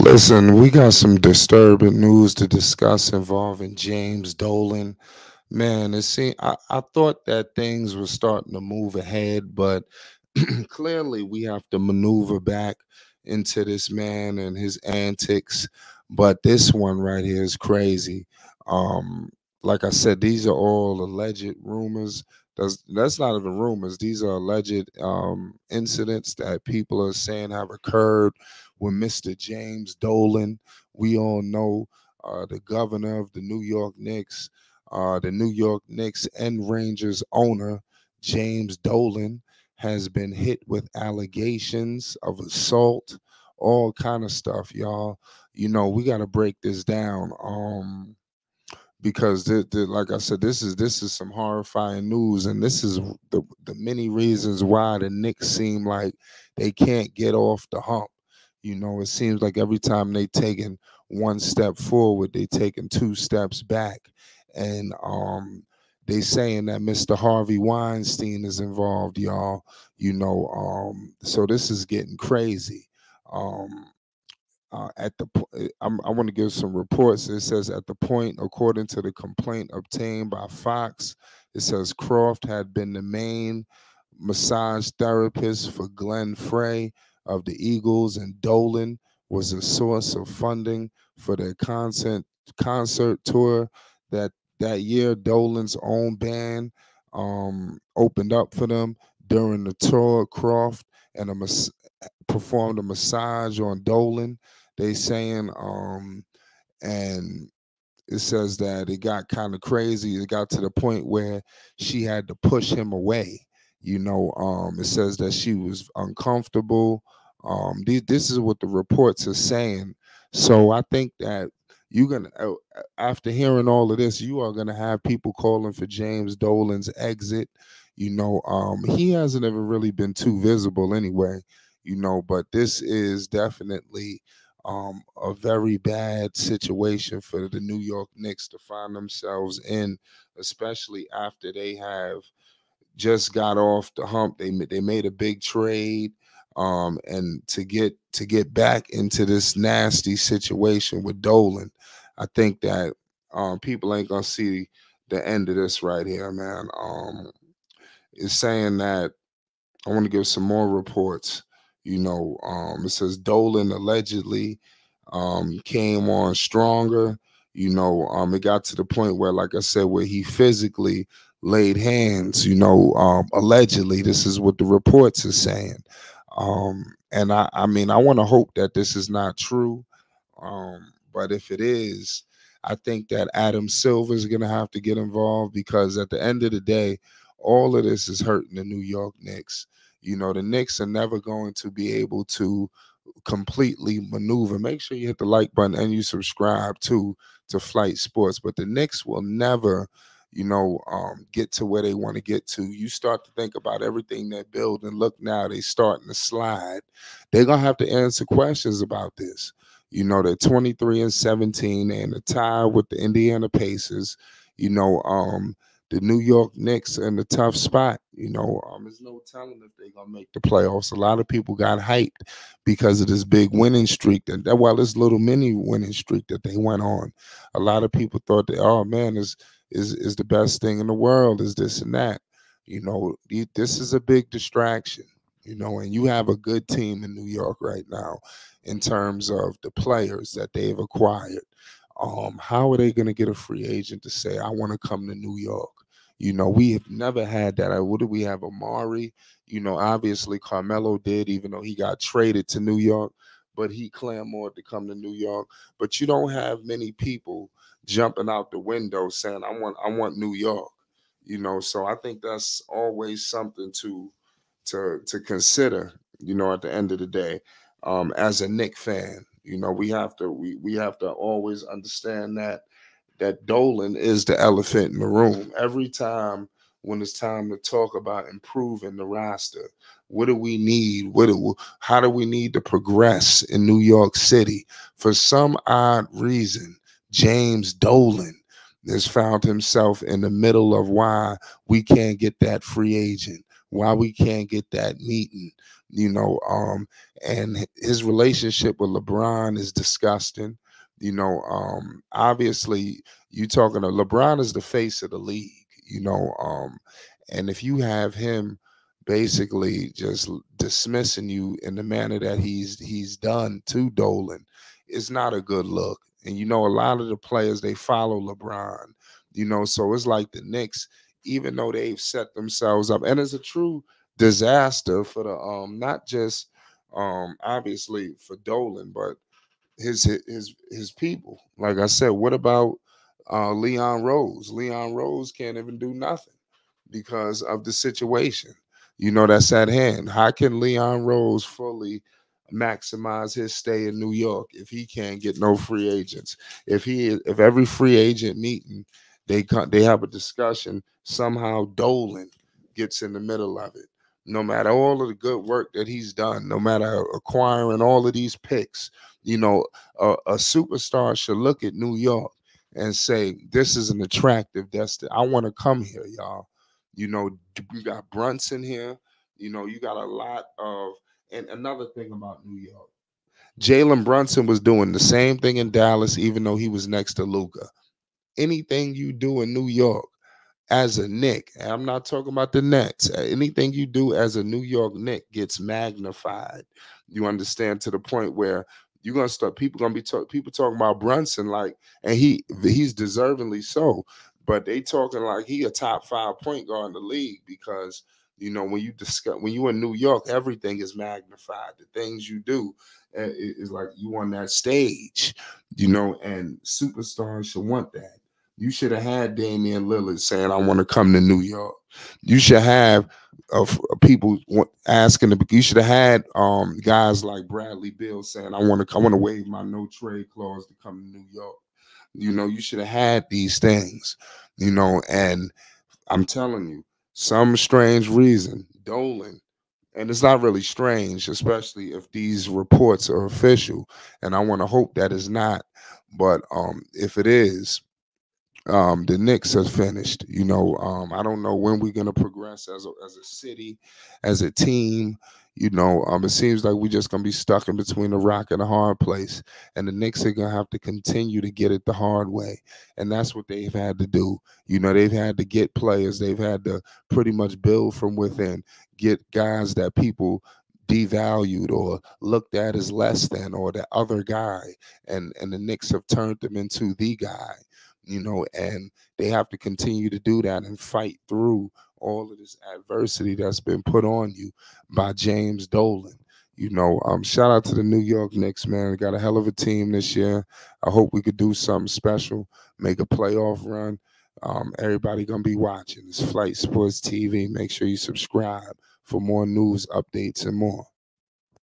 Listen, we got some disturbing news to discuss involving James Dolan. Man, I thought that things were starting to move ahead, but clearly we have to maneuver back into this man and his antics. But this one right here is crazy. Um, like I said, these are all alleged rumors. That's not even rumors. These are alleged incidents that people are saying have occurred with Mr. James Dolan. We all know the governor of the New York Knicks, the New York Knicks and Rangers owner, James Dolan, has been hit with allegations of assault, all kind of stuff, y'all. We got to break this down. Because like I said, this is some horrifying news, and this is the many reasons why the Knicks seem like they can't get off the hump. It seems like every time they taking one step forward, they taking two steps back, and they saying that Mr. Harvey Weinstein is involved, y'all. So this is getting crazy. Um, I want to give some reports. It says at the point, according to the complaint obtained by Fox, it says Croft had been the main massage therapist for Glenn Frey of the Eagles, and Dolan was a source of funding for their concert tour. That year, Dolan's own band opened up for them during the tour. Croft and performed a massage on Dolan. They saying, and it says that it got kind of crazy. It got to the point where she had to push him away. It says that she was uncomfortable. This is what the reports are saying. So I think that you're gonna, after hearing all of this, you are gonna have people calling for James Dolan's exit. He hasn't ever really been too visible anyway. But this is definitely a very bad situation for the New York Knicks to find themselves in, especially after they have just got off the hump. They made a big trade, and to get back into this nasty situation with Dolan. I think that people ain't gonna see the end of this right here, man. It's saying that I want to give some more reports. It says Dolan allegedly came on stronger. It got to the point where, like I said, where he physically laid hands. Allegedly, this is what the reports are saying. And I mean, I want to hope that this is not true. But if it is, I think that Adam Silver is going to have to get involved, because at the end of the day, all of this is hurting the New York Knicks. The Knicks are never going to be able to completely maneuver. Make sure you hit the like button and you subscribe to Flight Sports. But the Knicks will never, get to where they want to get to. You start to think about everything they're building. Look now, they starting to slide. They're gonna have to answer questions about this. They're 23-17 and a tie with the Indiana Pacers. The New York Knicks in a tough spot. There's no telling if they're gonna make the playoffs. A lot of people got hyped because of this big winning streak this little mini winning streak that they went on. A lot of people thought that, oh man, is the best thing in the world, is this and that. This is a big distraction. And you have a good team in New York right now in terms of the players that they've acquired. How are they going to get a free agent to say, I want to come to New York? We have never had that. What do we have? Amari. Obviously Carmelo did, even though he got traded to New York, but he clamored to come to New York. But you don't have many people jumping out the window saying, I want New York. So I think that's always something to consider, at the end of the day. As a Knick fan, we have to always understand that Dolan is the elephant in the room. Every time when it's time to talk about improving the roster, what do we need? How do we need to progress in New York City? For some odd reason, James Dolan has found himself in the middle of why we can't get that free agent, why we can't get that meeting. and his relationship with LeBron is disgusting. Obviously, you talking to LeBron is the face of the league, and if you have him basically just dismissing you in the manner that he's done to Dolan, it's not a good look. And a lot of the players, they follow LeBron, so it's like the Knicks, even though they've set themselves up, and it's a true disaster for the not just obviously for Dolan, but his people. Like I said, what about Leon Rose? Leon Rose can't even do nothing because of the situation. That's at hand. How can Leon Rose fully maximize his stay in New York if he can't get no free agents? If every free agent meeting they have a discussion, somehow Dolan gets in the middle of it. No matter all of the good work that he's done, no matter acquiring all of these picks, a superstar should look at New York and say, "This is an attractive destination. I want to come here, y'all." You got Brunson here. You got a lot of. And another thing about New York, Jalen Brunson was doing the same thing in Dallas, even though he was next to Luca. Anything you do in New York as a Knick, and I'm not talking about the Nets. Anything you do as a New York Knick gets magnified. You understand, to the point where you're gonna start. People gonna be people talking about Brunson like, and he's deservingly so. But they talking like he a top 5 point guard in the league because when you discuss when you in New York, everything is magnified. The things you do is like you on that stage, and superstars should want that. You should have had Damian Lillard saying, "I want to come to New York." You should have people asking. You should have had guys like Bradley Beal saying, I want to waive my no trade clause to come to New York." You should have had these things. And I'm telling you, some strange reason, Dolan, and it's not really strange, especially if these reports are official, and I want to hope that is not. But if it is, the Knicks are finished. I don't know when we're gonna progress as a city, as a team. It seems like we're just gonna be stuck in between a rock and a hard place, and the Knicks are gonna have to continue to get it the hard way, and that's what they've had to do. They've had to get players. They've had to pretty much build from within, get guys that people devalued or looked at as less than, or the other guy, and the Knicks have turned them into the guy. And they have to continue to do that and fight through all of this adversity that's been put on you by James Dolan. Shout out to the New York Knicks, man. They got a hell of a team this year. I hope we could do something special, make a playoff run. Everybody gonna be watching. It's Flight Sports TV. Make sure you subscribe for more news, updates, and more.